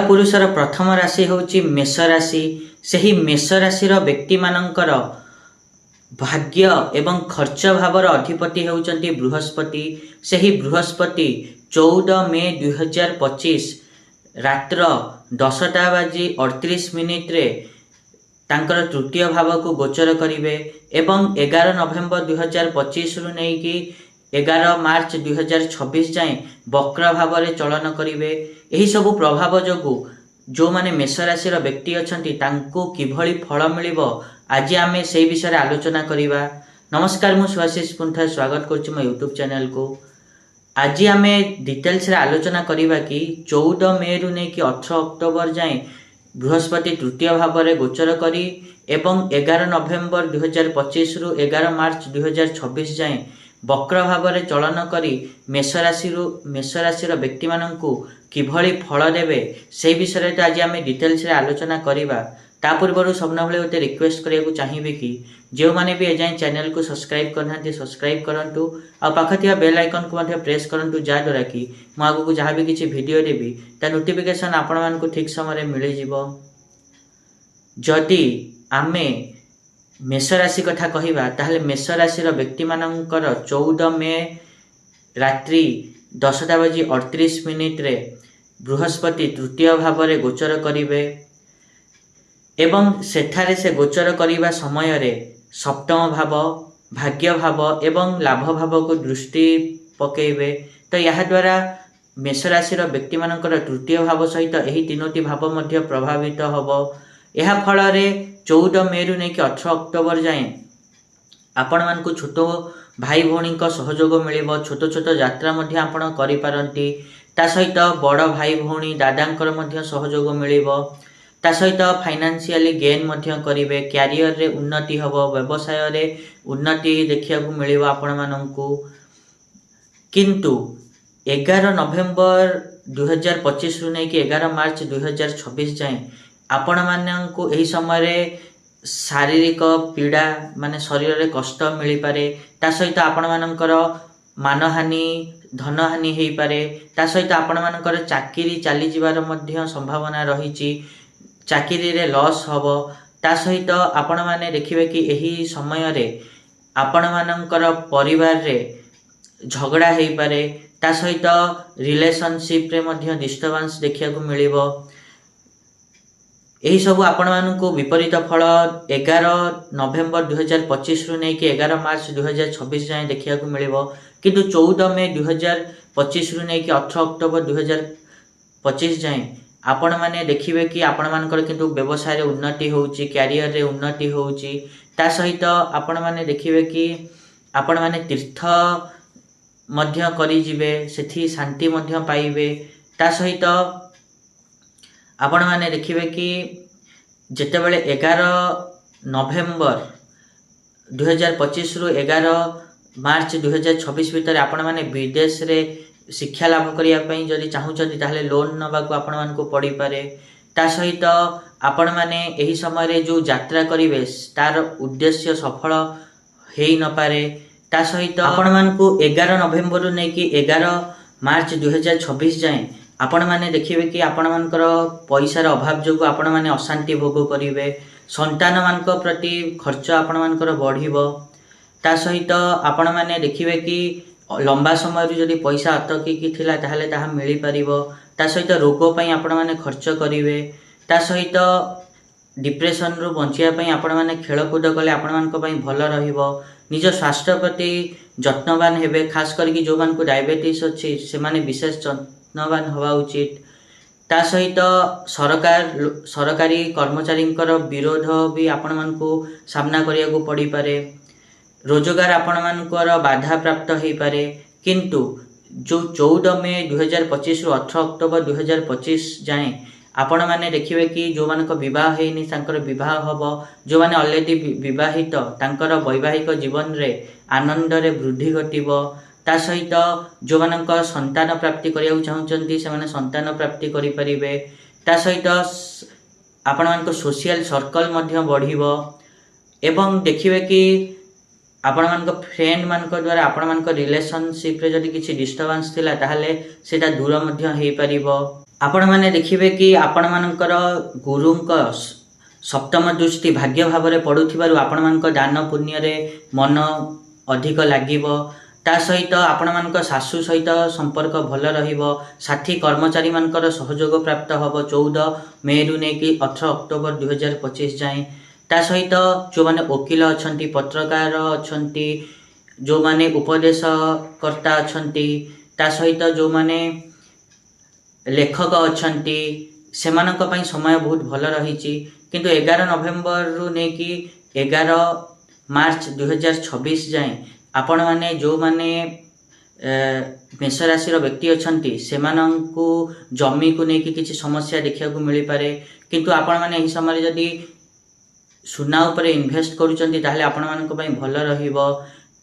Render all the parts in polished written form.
कालपुरुषर प्रथम राशि होची मेष राशि। सही मेष राशि व्यक्ति मानकर भाग्य एवं खर्च भावर अधिपति होउचंती बृहस्पति। सही बृहस्पति 14 मे 2025 रात्र 10:38 रे तांकर तृतीय भाव को गोचर करिवे एवं 11 नवेम्बर 2025 रु नेकी 11 मार्च 2026 जाए वक्र भाव में चलन करिवे। एही सबु प्रभाव जोगु जो माने मेष राशि व्यक्ति अछंती तांको किभली फल मिलिबो आज आमे से विषय आलोचना करिवा। नमस्कार, मु सुभाषिष पुंठा स्वागत करछि मो यूट्यूब चैनल को। आज आमे डिटेल्स रे आलोचना करिवा कि 14 मे रु नेकी 18 अक्टोबर जाए बृहस्पति तृतीय भाव में गोचर करी एवं 11 नवेम्बर 2025 रु 11 मार्च 2026 जाए वक्र भाव में चलन करी मेष राशि व्यक्ति माननकु किभली फल देवे से विषय तो आज आम डिटेल्स रे आलोचना करिवा। ता पूर्व सबना भले गोटे रिक्वेस्ट करिया चाहिए कि जो माने भी एजाए चैनल को सब्सक्राइब करना सब्सक्राइब करंतु आ पाखथिया बेल आइकन को मध्य प्रेस करंतु जा द्वारा कि मु आगु जहाँ भी किसी वीडियो देबी ता नोटिफिकेशन आपण मानकु ठीक समय मिल जिवो। जदि आमे मेष राशि कथा कहिबा ताहले मेष राशि व्यक्ति मानकर 14 मे रात्रि 10:38 रे बृहस्पति तृतीय भाव में गोचर करिवे एवं सेठारे से गोचर करिबा समय रे सप्तम भाव, भाग्य भाव एवं लाभ भाव को दृष्टि पकेइबे। तो यह द्वारा मेष राशि व्यक्ति मानकर तृतीय भाव सहित एही तीनोटी भाव मध्य प्रभावित हबो। यह फल रे 14 मे रु नेकी 18 अक्टोबर जाए आपण मानकु छोट भाई भौणी को सहयोग मिलिबो। छोट छोट यात्रा मध्य आपण करि पारंती। ता सहित बड़ भाई भौणी दादांकर मध्य सहयोग मिलिबो। ता सहित फाइनेंशियली गेन मध्य करिवे। कैरियर रे उन्नति हबो। व्यवसाय रे उन्नति देखिया को मिलिबो आपण माननकु। किंतु 11 नवेम्बर 2025 रु नेकी 11 मार्च 2026 जाए आपण माननकु एही समय रे शारीरिक पीड़ा माने शरीर रे कष्ट मिली पारे। ता सहित आपण मानकर मानहानि धनहानि हेई पारे। ता सहित आपण मानकर चाकरी चली जिवार मध्य संभावना रहिछि। चाकरी रे लॉस हबो। ता सहित आपण माने देखिबे कि एही समय रे आपण मानकर परिवार रे झगड़ा हेई पारे। ता सहित रिलेशनशिप रे मध्य डिस्टर्बेंस देखिया को मिलिबो। यही सब आपण मानकु विपरीत फल 11 नवेम्बर 2025 रु नेकी 11 मार्च 2026 जाए देखिया को मिलिबो। किंतु 14 मे 2025 रु नेकी 18 अक्टोबर 2025 जाए आपण माने देखिबे कि आपण मानकर किंतु व्यवसाय रे उन्नति होउची, कैरियर रे उन्नति होउची। ता सहित आपण माने देखिबे कि आपण माने तीर्थ मध्य करि जिवे, सेठी शांति मध्य पाइबे। ता सहित आपण माने देखिबे कि जेतेबेले 11 नवेम्बर 2025 रु 11 मार्च 2026 भितर आपण माने विदेश रे शिक्षा लाभ करिया पई जदि चाहुचंती ताहले लोन नबाकू आपण मानकू पड़ी पारे। ता सहित आपण माने एही समय रे जो यात्रा करिवे तार उद्देश्य सफल हेई न पारे। ता सहित आपण मानकू 11 नवेम्बर रु नेकी 11 मार्च 2026 जाए आपण माने देखिबे कि आपण मानकर पैसार अभाव जोगु आपण माने अशांति भोग करिवे। संतान मानक प्रति खर्च आपण मानकर बढ़िबो। ता सहित आपण माने देखिबे कि लंबा समय जदि पैसा अटकी थिला ताहले ताहा मिली परिबो। ता सहित रोग पई आपण माने खर्च करिवे। ता सहित डिप्रेशन रु बंचिया पई आपण माने खेलकूद कले आपण मानक पई भल रहिबो। निज स्वास्थ्य प्रति जत्नवान हेबे। खास करके जो मानकु डायबिटीज अछि से माने विशेष जत्नवान हवा उचित। ता सहित सरकारी कर्मचारींकर विरोध भी आपण मानकु सामना करिया को पड़ी पारे। रोजगार आपण मानकर बाधा प्राप्त हेई पारे। किंतु जो 14 मे 2025 रु 18 अक्टोबर 2025 जाए आपण माने देखिबे कि जो मानक विवाह हेइनी तांकर विवाह हबो। जो माने ऑलरेडी विवाहित तांकर वैवाहिक जीवन रे आनंद रे वृद्धि घटिबो। ता सहित जो मानक संतान प्राप्ति करिया चाहुचंती से माने संतान प्राप्ति करि परिबे। ता सहित आपण मानक सोशल सर्कल मध्य बढ़िबो एवं देखिबे कि आपण मानक फ्रेंड मानक द्वारा आपण मानक रिलेशनशिप रे जदि किछि डिस्टर्बेंस थिला ताहले सेटा दूर मध्य हेई परिबो। आपण मैंने देखिए कि आपण मानकर गुरुंक सप्तम दृष्टि भाग्य भाव में पड़ुथिबारु आपण मानक दान पुण्य रे मन अधिक लागिबो। ता सहित आपण मानक सासु सहित संपर्क भल रहिबो। साथी कर्मचारी मानकर सहयोग प्राप्त हबो 14 मे रु नेकी 18 अक्टोबर 2025 जाए। ता सहित जो माने वकील अछंती, पत्रकार अछंती, जो माने उपदेशकर्ता अछंती, ता सहित जो माने लेखक अछंती, सेमानक पई समय बहुत भल रही। किंतु 11 नवेम्बर रु नेकी 11 मार्च 2026 जाए आपण माने जो माने मेष राशि व्यक्ति अछंती सेमानंकु जमी को नेकी किछि समस्या देखिया को मिली पारे। किंतु आपण माने एही समय जदी सुना उपरे इन्वेस्ट करूचंती ताहले आपण मानक पई भल रहिबो।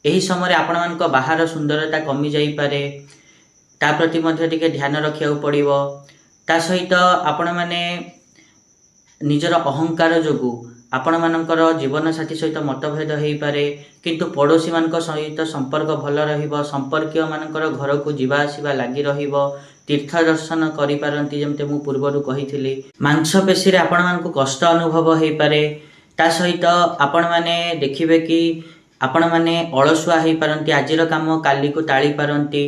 एही समय आपण मानक बाहर सुंदरता कमी जाई पारे, ता प्रति मध्य टिके ध्यान रखिया पड़िबो। ता सहित आपण माने निजर अहंकार जोगु आपण मानकर जीवन साथी सहित मतभेद हो पारे। किंतु पड़ोशी मानक सहित संपर्क भल रहिबो। संपर्कीय मानकर घर को जीवा आसीबा लागी रहिबो। तीर्थ दर्शन करि पारंती जेमते मु पूर्वरु कहिथिली। मांसपेशी रे आपण मानक कष्ट अनुभव हो पारे। ता सहित आपण माने देखिबे कि आपण माने अलसुआ हो पारंती, आजिर काम काली को टाली पारंती।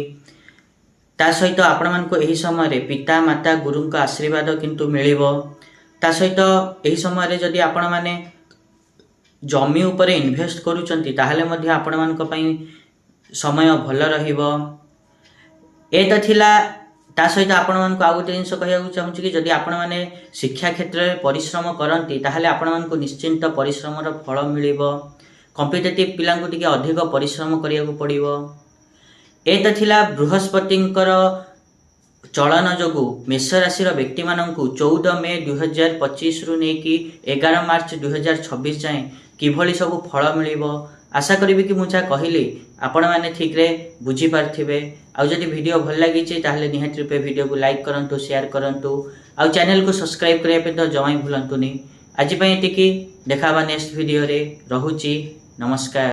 ता सहित आपण मानक एही समय रे पिता माता गुरु का आशीर्वाद किंतु मिलिबो। ता सहित एही समय रे जदि आपण माने जमी उपरे इन्वेस्ट करूचंती ताहले मध्ये आपण मानक पई समय भल रहिबो। ए तो थिला। ता सहित आपण मानक आ गोटे जिंस कहिया चाहूँ कि जदि आपण माने शिक्षा क्षेत्र में परिश्रम करंती ताहले आपण मानक निश्चिंत परिश्रमर फल मिलिबो। कॉम्पिटिटिव पिलांकु टिके अधिक परिश्रम करिया पड़िबो। ए तो थिला बृहस्पतिंकर चलन जोगु मेष राशि व्यक्ति मानंकु 14 मे 2025 रु नेकी 11 मार्च 2026 जाए किभली सब फल मिलिबो। आशा करी कि मुझा कहली आपण माने ठीक रे बुझी पारथिबे। आउ जदि वीडियो भल लागिछि ताहले निहात रूपे वीडियो को लाइक करंतु, शेयर करंतु, आउ चैनल को सब्सक्राइब करिया पे तो जमाई भूलंतुनी। आज पई एतिकी, देखाबा नेक्स्ट वीडियो रे। रहुछि, नमस्कार।